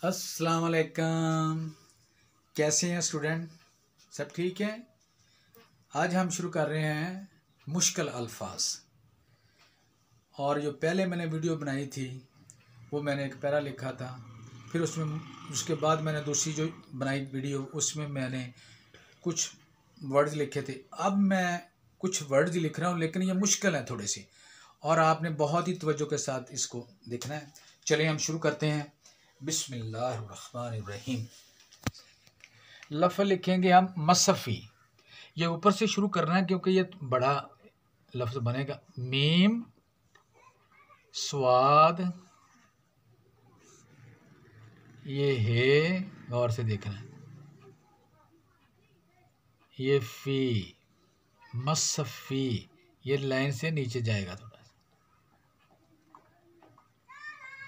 अस्सलाम वालेकुम। कैसे हैं स्टूडेंट? सब ठीक है? आज हम शुरू कर रहे हैं मुश्किल अल्फाज। और जो पहले मैंने वीडियो बनाई थी वो मैंने एक पैरा लिखा था, फिर उसके बाद मैंने दूसरी जो बनाई वीडियो उसमें मैंने कुछ वर्ड्स लिखे थे। अब मैं कुछ वर्ड्स लिख रहा हूँ लेकिन ये मुश्किल है थोड़े से, और आपने बहुत ही तवज्जो के साथ इसको देखना है। चलिए हम शुरू करते हैं। बिस्मिल्लाहिर्रहमानिर्रहीम। लफ्ज़ लिखेंगे हम मसफ़ी। ये ऊपर से शुरू करना है क्योंकि ये बड़ा लफ्ज़ बनेगा। मीम स्वाद, ये है, गौर से देखना है, ये फ़ी, मसफ़ी, ये लाइन से नीचे जाएगा थोड़ा सा।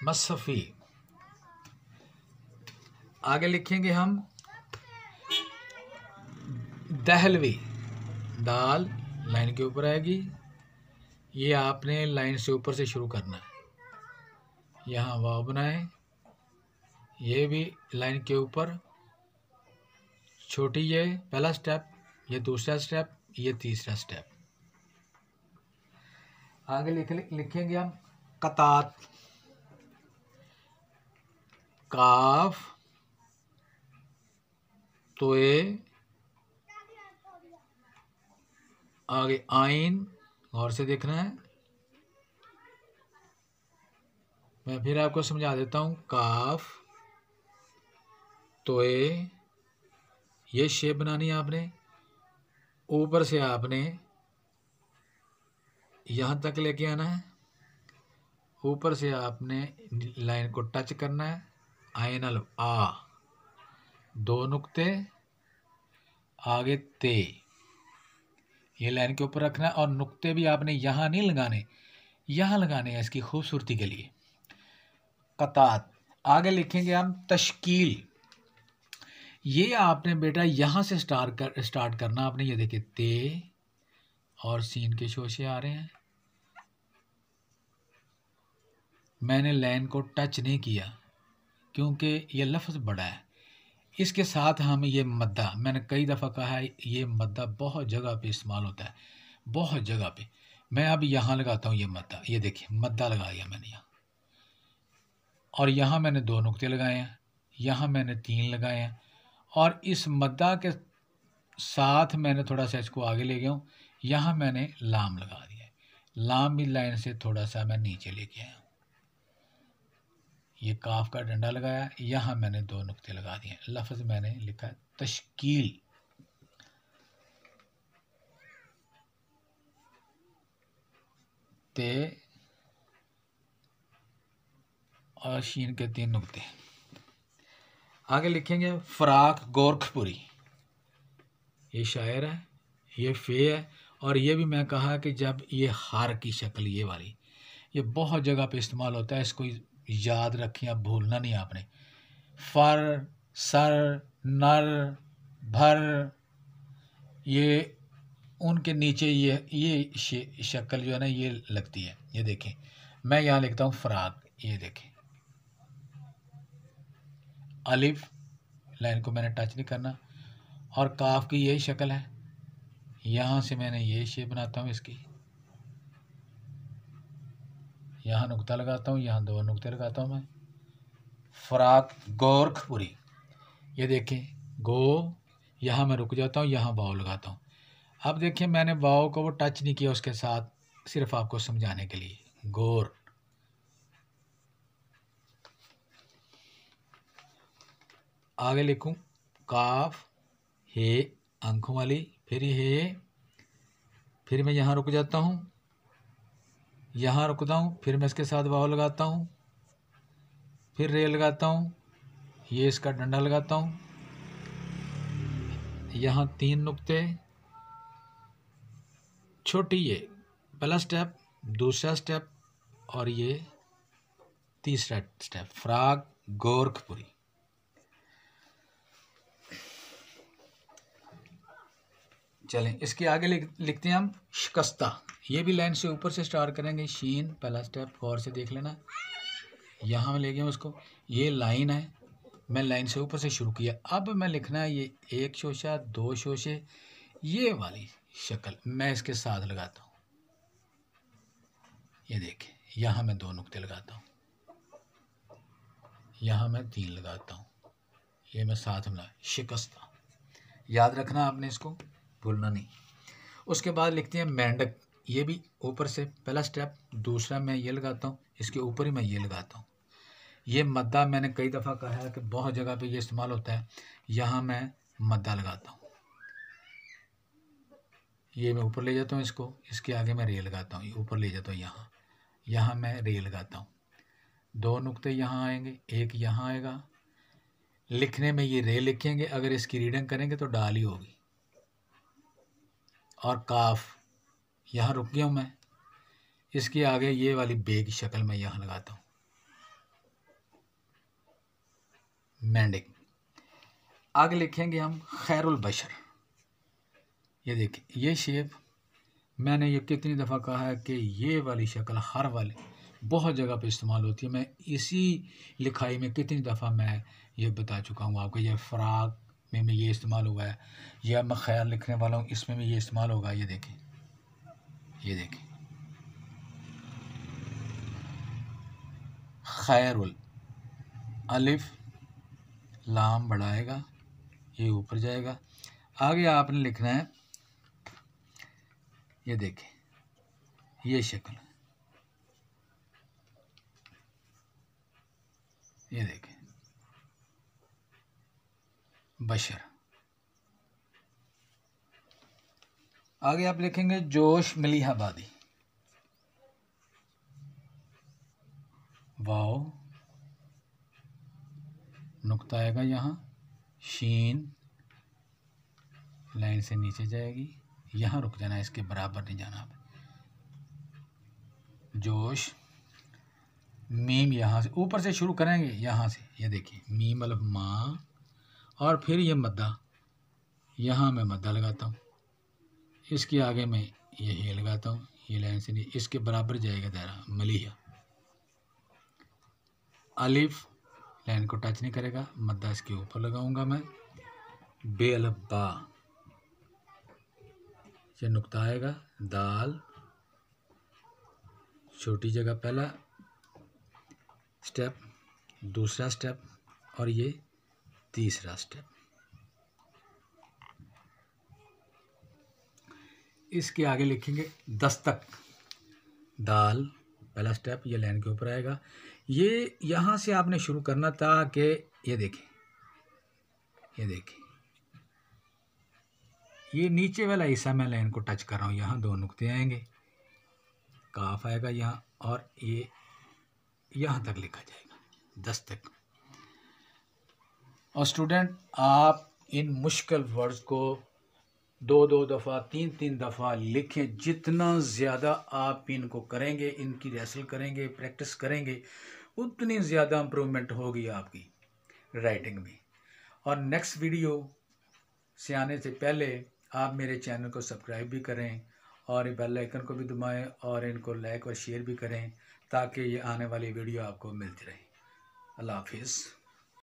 मसफ़ी। आगे लिखेंगे हम दहलवी। दाल लाइन के ऊपर आएगी, ये आपने लाइन से ऊपर से शुरू करना है। यहाँ वाव बनाए, ये भी लाइन के ऊपर, छोटी ये पहला स्टेप, ये दूसरा स्टेप, ये तीसरा स्टेप। आगे लिखेंगे हम कतात। काफ, तोए, आगे आइन, गौर से देखना है। मैं फिर आपको समझा देता हूँ। काफ, तोए, ये शेप बनानी है आपने। ऊपर से आपने यहाँ तक लेके आना है, ऊपर से आपने लाइन को टच करना है। आइनल आ, दो नुक्ते, आगे ते, ये लाइन के ऊपर रखना है। और नुक्ते भी आपने यहाँ नहीं लगाने, यहाँ लगाने हैं इसकी खूबसूरती के लिए। कतात। आगे लिखेंगे हम तश्कील। ये आपने बेटा यहाँ से स्टार्ट करना आपने। ये देखिए ते और सीन के शोशे आ रहे हैं। मैंने लाइन को टच नहीं किया क्योंकि ये लफ्ज़ बड़ा है। इसके साथ हम ये मद्दा, मैंने कई दफ़ा कहा है, ये मद्दा बहुत जगह पे इस्तेमाल होता है, बहुत जगह पे। मैं अब यहाँ लगाता हूँ ये मद्दा, ये देखिए मद्दा लगा दिया मैंने यहाँ, और यहाँ मैंने दो नुक्ते लगाए हैं, यहाँ मैंने तीन लगाए हैं, और इस मद्दा के साथ मैंने थोड़ा सा इसको आगे ले गया हूँ। यहाँ मैंने लाम लगा दिया है, लाम भी लाइन से थोड़ा सा मैं नीचे लेके आया हूँ। ये काफ का डंडा लगाया, यहाँ मैंने दो नुक्ते लगा दिए। लफ्ज़ मैंने लिखा है तश्कील। ते और शीन के तीन नुक्ते। आगे लिखेंगे फराक गोरखपुरी। ये शायर है, ये फे है, और ये भी मैं कहा कि जब ये हार की शक्ल, ये वाली, ये बहुत जगह पे इस्तेमाल होता है। इसको याद रखें, अब भूलना नहीं आपने। फर, सर, नर, भर, ये उनके नीचे ये शक्ल जो है ना ये लगती है। ये देखें, मैं यहाँ लिखता हूँ फराक, ये देखें अलिफ, लाइन को मैंने टच नहीं करना। और काफ की यही शक्ल है, यहाँ से मैंने ये शेप बनाता हूँ इसकी, यहाँ नुक्ता लगाता हूँ, यहाँ दो नुक्ते लगाता हूँ मैं। फराक गोरखपुरी, ये देखें गो, यहाँ मैं रुक जाता हूँ, यहाँ वाव लगाता हूँ। अब देखिए मैंने वाव को वो टच नहीं किया उसके साथ, सिर्फ आपको समझाने के लिए। गोर। आगे लिखूं काफ, हे आंखों वाली, फिर ये, फिर मैं यहाँ रुक जाता हूँ, यहाँ रुकता हूँ, फिर मैं इसके साथ वाव लगाता हूँ, फिर रे लगाता हूँ, ये इसका डंडा लगाता हूँ, यहाँ तीन नुक्ते, छोटी ये पहला स्टेप, दूसरा स्टेप, और ये तीसरा स्टेप। फराक गोरखपुरी। चलें इसके आगे लिखते हैं हम शिकस्ता। ये भी लाइन से ऊपर से स्टार्ट करेंगे। शीन पहला स्टेप, गौर से देख लेना, यहाँ में ले गए उसको, ये लाइन है, मैं लाइन से ऊपर से शुरू किया। अब मैं लिखना है ये एक शोशा, दो शोशे, ये वाली शक्ल मैं इसके साथ लगाता हूँ। ये देखिए, यहाँ मैं 2 नुक्ते लगाता हूँ, यहाँ मैं 3 लगाता हूँ, ये मैं साथ में शिकस्ता। याद रखना आपने, इसको भूलना नहीं। उसके बाद लिखते हैं मेंढक। ये भी ऊपर से पहला स्टेप, दूसरा मैं ये लगाता हूँ, इसके ऊपर ही मैं ये लगाता हूँ। ये मद्दा मैंने कई दफ़ा कहा है कि बहुत जगह पे ये इस्तेमाल होता है। यहाँ मैं मद्दा लगाता हूँ, ये मैं ऊपर ले जाता हूँ इसको, इसके आगे मैं रे लगाता हूँ, ये ऊपर ले जाता हूँ, यहाँ मैं रे लगाता हूँ। 2 नुक्ते यहाँ आएंगे, एक यहाँ आएगा। लिखने में ये रे लिखेंगे, अगर इसकी रीडिंग करेंगे तो डाल ही होगी। और काफ यहाँ रुक गया हूँ मैं, इसके आगे ये वाली बे की शक्ल मैं यहाँ लगाता हूँ, मेंढक। आगे लिखेंगे हम खैरुल बशर। ये देखिए, ये शेप मैंने ये कितनी दफ़ा कहा है कि ये वाली शक्ल हर वाले बहुत जगह पे इस्तेमाल होती है। मैं इसी लिखाई में कितनी दफ़ा मैं ये बता चुका हूँ आपको। ये फ़राक में भी ये इस्तेमाल हुआ है, या मैं ख़ैर लिखने वाला हूँ, इसमें भी ये इस्तेमाल होगा। ये देखें, ये देखें, खैरुल, अलिफ लाम बढ़ाएगा, ये ऊपर जाएगा। आगे आपने लिखना है, ये देखें, ये शक्ल, ये देखें, बशर। आगे आप लिखेंगे जोश मलिहाबादी, वाओ, नुक्ता आएगा यहाँ, शीन लाइन से नीचे जाएगी, यहाँ रुक जाना, इसके बराबर नहीं जाना आप। जोश, मीम यहाँ से ऊपर से शुरू करेंगे, यहाँ से, ये देखिए, मीम अल्फ माँ, और फिर ये मद्दा, यहाँ मैं मद्दा लगाता हूँ, इसके आगे मैं ये लगाता हूँ, ये लाइन से नहीं, इसके बराबर जाएगा दायरा, मलिहा। अलिफ लाइन को टच नहीं करेगा, मद्दा इसके ऊपर लगाऊंगा मैं, बे अल्फ बा, ये नुक्ता आएगा, दाल, छोटी जगह पहला स्टेप, दूसरा स्टेप, और ये तीसरा स्टेप। इसके आगे लिखेंगे दस्तक, दाल पहला स्टेप, ये लाइन के ऊपर आएगा। ये यहाँ से आपने शुरू करना था कि ये देखें, ये देखें, ये नीचे वाला हिस्सा मैं लाइन को टच कर रहा हूँ, यहाँ 2 नुक्ते आएंगे, काफ आएगा यहाँ, और ये यहाँ तक लिखा जाएगा, दस्तक। और स्टूडेंट, आप इन मुश्किल वर्ड्स को 2-2 दफ़ा, 3-3 दफ़ा लिखें। जितना ज़्यादा आप इनको करेंगे, इनकी रिहर्सल करेंगे, प्रैक्टिस करेंगे, उतनी ज़्यादा इम्प्रूवमेंट होगी आपकी राइटिंग में। और नेक्स्ट वीडियो से आने से पहले आप मेरे चैनल को सब्सक्राइब भी करें, और बेल आइकन को भी दबाएं, और इनको लाइक और शेयर भी करें, ताकि ये आने वाली वीडियो आपको मिलती रहे। अल्लाह हाफिज़।